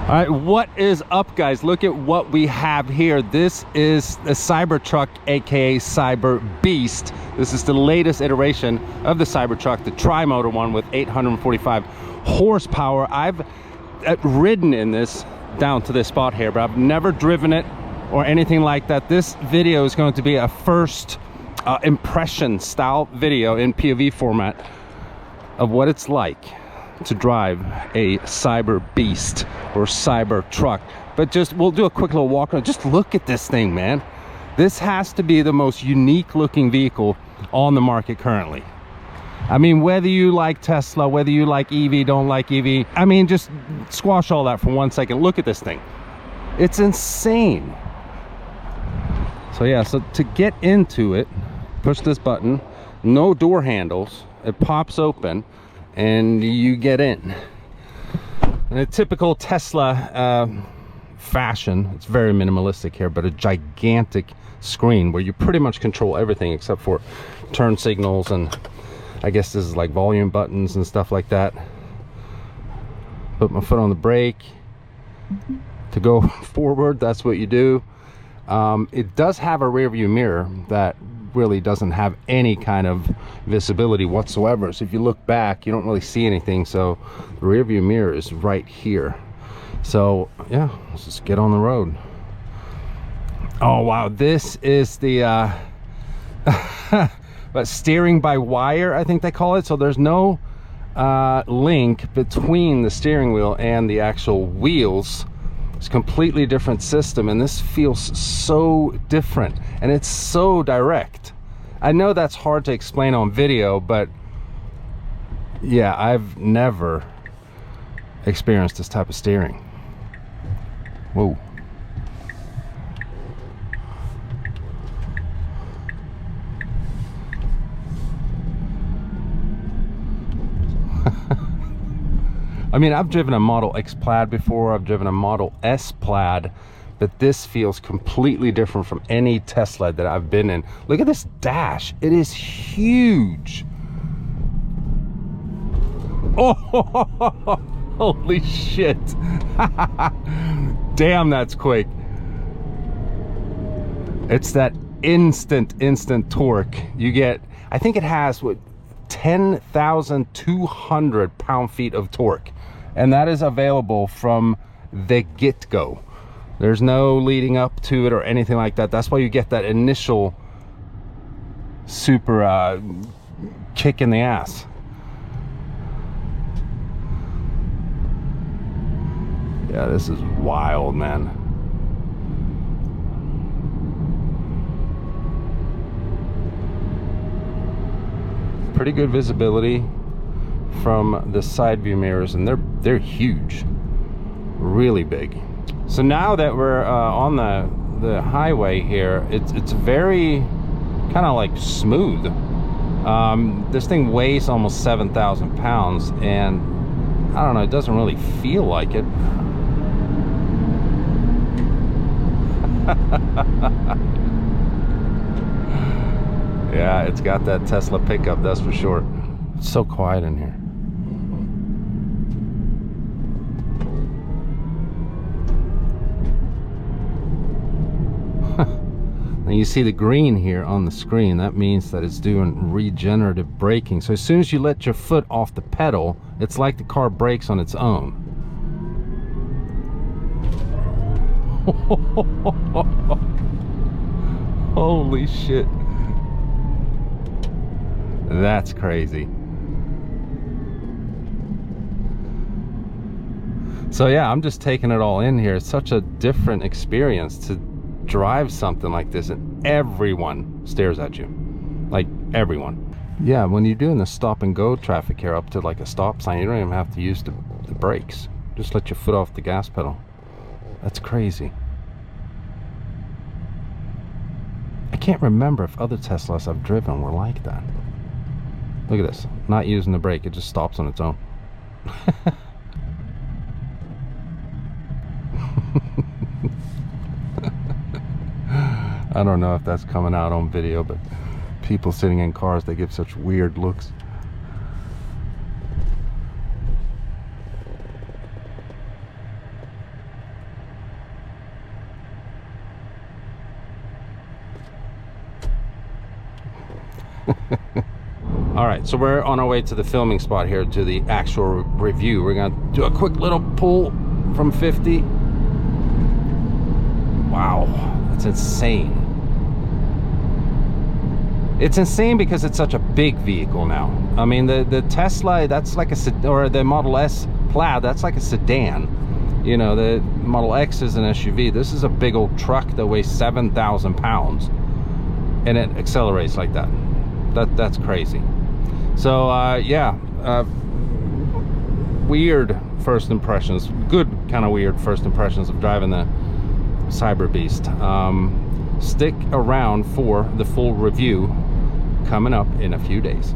All right, what is up, guys? Look at what we have here. This is the Cybertruck, aka Cyberbeast. This is the latest iteration of the Cybertruck, the tri-motor one with 845 horsepower. I've ridden in this down to this spot here, but I've never driven it or anything like that. This video is going to be a first impression style video in POV format of what it's like to drive a Cyberbeast or Cybertruck. But just, we'll do a quick little walk around. Just look at this thing, man. This has to be the most unique looking vehicle on the market currently. I mean, whether you like Tesla, whether you like EV, don't like EV, I mean, just squash all that for 1 second. Look at this thing. It's insane. So yeah, so to get into it, push this button, no door handles, it pops open and you get in. In a typical Tesla fashion, it's very minimalistic here, but a gigantic screen where you pretty much control everything except for turn signals, and I guess this is like volume buttons and stuff like that. Put my foot on the brake to go forward, that's what you do. It does have a rear view mirror that really doesn't have any kind of visibility whatsoever, so if you look back you don't really see anything. So the rear view mirror is right here. So yeah, let's just get on the road. Oh wow, this is the but steering by wire, I think they call it. So there's no link between the steering wheel and the actual wheels. It's a completely different system, and this feels so different, and it's so direct. I know that's hard to explain on video, but yeah, I've never experienced this type of steering. Whoa. I mean, I've driven a Model X Plaid before, I've driven a Model S Plaid, but this feels completely different from any Tesla that I've been in. Look at this dash, it is huge. Oh, holy shit. Damn, that's quick. It's that instant torque. You get, I think it has what, 10,200 pound-feet of torque, and that is available from the get-go. There's no leading up to it or anything like that. That's why you get that initial super kick in the ass. Yeah, this is wild, man. Pretty good visibility from the side view mirrors, and they're huge, really big. So now that we're on the highway here, it's very kind of like smooth. This thing weighs almost 7,000 pounds, and I don't know, it doesn't really feel like it. Yeah, it's got that Tesla pickup, that's for sure. It's so quiet in here. Now you see the green here on the screen. That means that it's doing regenerative braking. So as soon as you let your foot off the pedal, it's like the car brakes on its own. Holy shit. That's crazy. So yeah, I'm just taking it all in here. It's such a different experience to drive something like this, and everyone stares at you, like everyone. Yeah, when you're doing the stop and go traffic here up to like a stop sign, you don't even have to use the brakes. Just let your foot off the gas pedal. That's crazy. I can't remember if other Teslas I've driven were like that. Look at this, not using the brake, it just stops on its own. I don't know if that's coming out on video, but people sitting in cars, they give such weird looks. All right, so we're on our way to the filming spot here, to the actual review. We're gonna do a quick little pull from 50. Wow, that's insane. It's insane because it's such a big vehicle now. I mean, the Tesla, that's like a, or the Model S Plaid, that's like a sedan. You know, the Model X is an SUV. This is a big old truck that weighs 7,000 pounds, and it accelerates like that. That's crazy. So yeah, weird first impressions, good kind of weird first impressions of driving the Cyberbeast. Stick around for the full review coming up in a few days.